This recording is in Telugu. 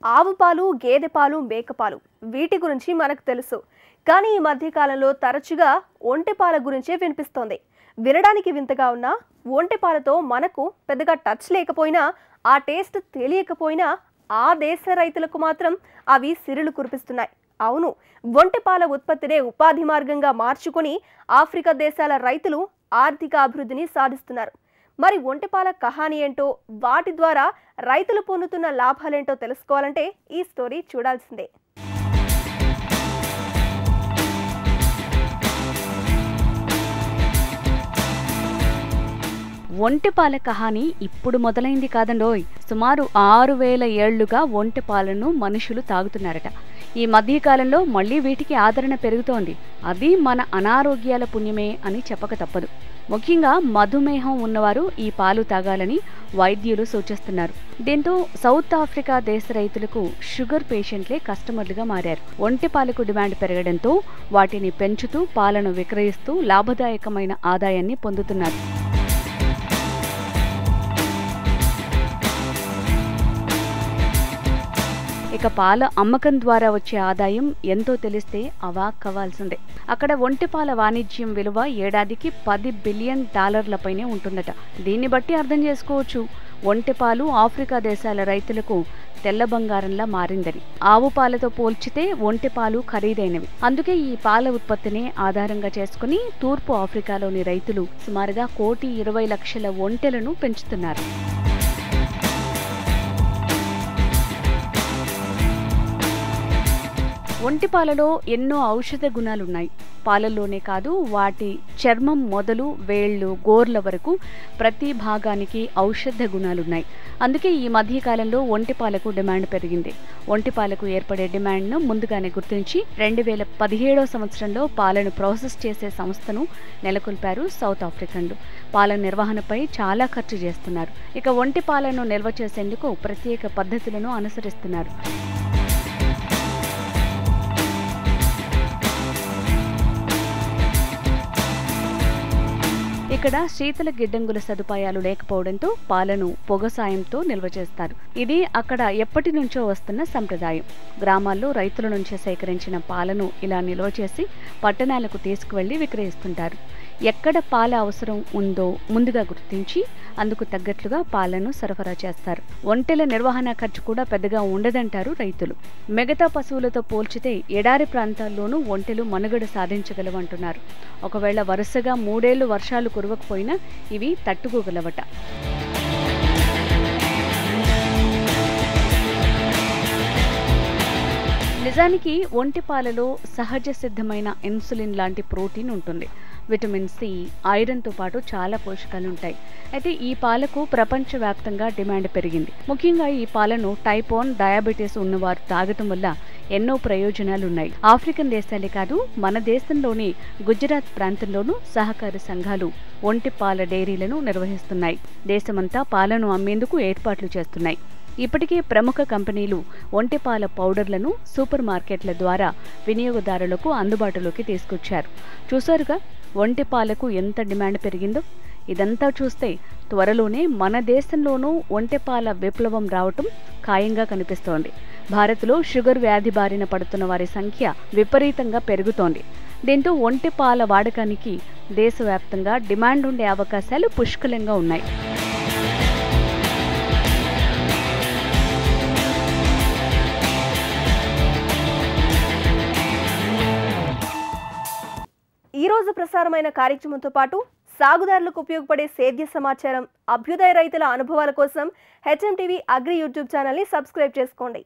ఆవు పాలు, గేదె పాలు, మేక పాలు వీటి గురించి మనకు తెలుసు. కానీ ఈ మధ్య కాలంలో తరచుగా ఒంటె పాల గురించే వినిపిస్తోంది. వినడానికి వింతగా ఉన్నా ఒంటె పాలతో మనకు పెద్దగా టచ్ లేకపోయినా, ఆ టేస్ట్ తెలియకపోయినా ఆ దేశ రైతులకు మాత్రం అవి సిరులు కురిపిస్తున్నాయి. అవును, ఒంటె పాల ఉత్పత్తినే ఉపాధి మార్గంగా మార్చుకొని ఆఫ్రికా దేశాల రైతులు ఆర్థిక అభివృద్ధిని సాధిస్తున్నారు. మరి ఒంటెపాల కహాని ఏంటో, వాటి ద్వారా రైతులు పొందుతున్న లాభాలేంటో తెలుసుకోవాలంటే ఈ స్టోరీ చూడాల్సిందే. ఒంటెపాల కహాని ఇప్పుడు మొదలైంది కాదండోయ్. సుమారు 6000 ఏళ్లుగా ఒంటెపాలను మనుషులు తాగుతున్నారట. ఈ మధ్యకాలంలో మళ్లీ వీటికి ఆదరణ పెరుగుతోంది. అది మన అనారోగ్యాల పుణ్యమే అని చెప్పక తప్పదు. ముఖ్యంగా మధుమేహం ఉన్నవారు ఈ పాలు తాగాలని వైద్యులు సూచిస్తున్నారు. దీంతో సౌత్ ఆఫ్రికా దేశ రైతులకు షుగర్ పేషెంట్లే కస్టమర్లుగా మారారు. ఒంటె పాలకు డిమాండ్ పెరగడంతో వాటిని పెంచుతూ పాలను విక్రయిస్తూ లాభదాయకమైన ఆదాయాన్ని పొందుతున్నారు. ఇక పాల అమ్మకం ద్వారా వచ్చే ఆదాయం ఎంతో తెలిస్తే అవాక్కవ్వాల్సిందే. అక్కడ ఒంటెపాల వాణిజ్యం విలువ ఏడాదికి $10 బిలియన్ పైనే ఉంటుందట. దీన్ని బట్టి అర్థం చేసుకోవచ్చు ఒంటెపాలు ఆఫ్రికా దేశాల రైతులకు తెల్ల బంగారంలా మారిందని. ఆవు పాలతో పోల్చితే ఒంటెపాలు ఖరీదైనవి. అందుకే ఈ పాల ఉత్పత్తిని ఆధారంగా చేసుకుని తూర్పు ఆఫ్రికాలోని రైతులు సుమారుగా 1,20,00,000 ఒంటెలను పెంచుతున్నారు. ఒంటెపాలలో ఎన్నో ఔషధ గుణాలున్నాయి. పాలల్లోనే కాదు, వాటి చర్మం మొదలు వేళ్లు, గోర్ల వరకు ప్రతి భాగానికి ఔషధ గుణాలున్నాయి. అందుకే ఈ మధ్యకాలంలో ఒంటెపాలకు డిమాండ్ పెరిగింది. ఒంటెపాలకు ఏర్పడే డిమాండ్ను ముందుగానే గుర్తించి 2017 సంవత్సరంలో పాలను ప్రాసెస్ చేసే సంస్థను నెలకొల్పారు సౌత్ ఆఫ్రికన్లు. పాల నిర్వహణపై చాలా ఖర్చు చేస్తున్నారు. ఇక ఒంటెపాలను నిల్వ చేసేందుకు ప్రత్యేక పద్ధతులను అనుసరిస్తున్నారు. ఇక్కడ శీతల గిడ్డంగుల సదుపాయాలు లేకపోవడంతో పాలను పొగ సాయంతో నిల్వ చేస్తారు. ఇది అక్కడ ఎప్పటి నుంచో వస్తున్న సంప్రదాయం. గ్రామాల్లో రైతుల నుంచి సేకరించిన పాలను ఇలా నిల్వ చేసి పట్టణాలకు తీసుకువెళ్లి విక్రయిస్తుంటారు. ఎక్కడ పాల అవసరం ఉందో ముందుగా గుర్తించి అందుకు తగ్గట్లుగా పాలను సరఫరా చేస్తారు. ఒంటెల నిర్వహణ ఖర్చు కూడా పెద్దగా ఉండదంటారు రైతులు. మిగతా పశువులతో పోల్చితే ఎడారి ప్రాంతాల్లోనూ ఒంటెలు మనుగడ సాధించగలవంటున్నారు. ఒకవేళ వరుసగా 3 ఏళ్లు వర్షాలు కురవకపోయినా ఇవి తట్టుకోగలవట. నిజానికి ఒంటెపాలలో సహజ సిద్ధమైన ఇన్సులిన్ లాంటి ప్రోటీన్ ఉంటుంది. విటమిన్ సి, ఐరన్తో పాటు చాలా పోషకాలుంటాయి. అయితే ఈ పాలకు ప్రపంచవ్యాప్తంగా డిమాండ్ పెరిగింది. ముఖ్యంగా ఈ పాలను టైప్ 1 డయాబెటీస్ ఉన్నవారు తాగటం వల్ల ఎన్నో ప్రయోజనాలున్నాయి. ఆఫ్రికన్ దేశాలే కాదు, మన దేశంలోని గుజరాత్ ప్రాంతంలోనూ సహకార సంఘాలు ఒంటె పాల డైరీలను నిర్వహిస్తున్నాయి. దేశమంతా పాలను అమ్మేందుకు ఏర్పాట్లు చేస్తున్నాయి. ఇప్పటికే ప్రముఖ కంపెనీలు ఒంటెపాల పౌడర్లను సూపర్ మార్కెట్ల ద్వారా వినియోగదారులకు అందుబాటులోకి తీసుకొచ్చారు. చూసారుగా ఒంటెపాలకు ఎంత డిమాండ్ పెరిగిందో. ఇదంతా చూస్తే త్వరలోనే మన దేశంలోనూ ఒంటెపాల విప్లవం రావటం ఖాయంగా కనిపిస్తోంది. భారత్లో షుగర్ వ్యాధి బారిన పడుతున్న వారి సంఖ్య విపరీతంగా పెరుగుతోంది. దీంతో ఒంటెపాల వాడకానికి దేశవ్యాప్తంగా డిమాండ్ ఉండే అవకాశాలు పుష్కలంగా ఉన్నాయి. ఈ రోజు ప్రసారమైన కార్యక్రమంతో పాటు సాగుదారులకు ఉపయోగపడే సేద్య సమాచారం, అభ్యుదయ రైతుల అనుభవాల కోసం HM TV అగ్రి యూట్యూబ్ ఛానల్ని సబ్స్క్రైబ్ చేసుకోండి.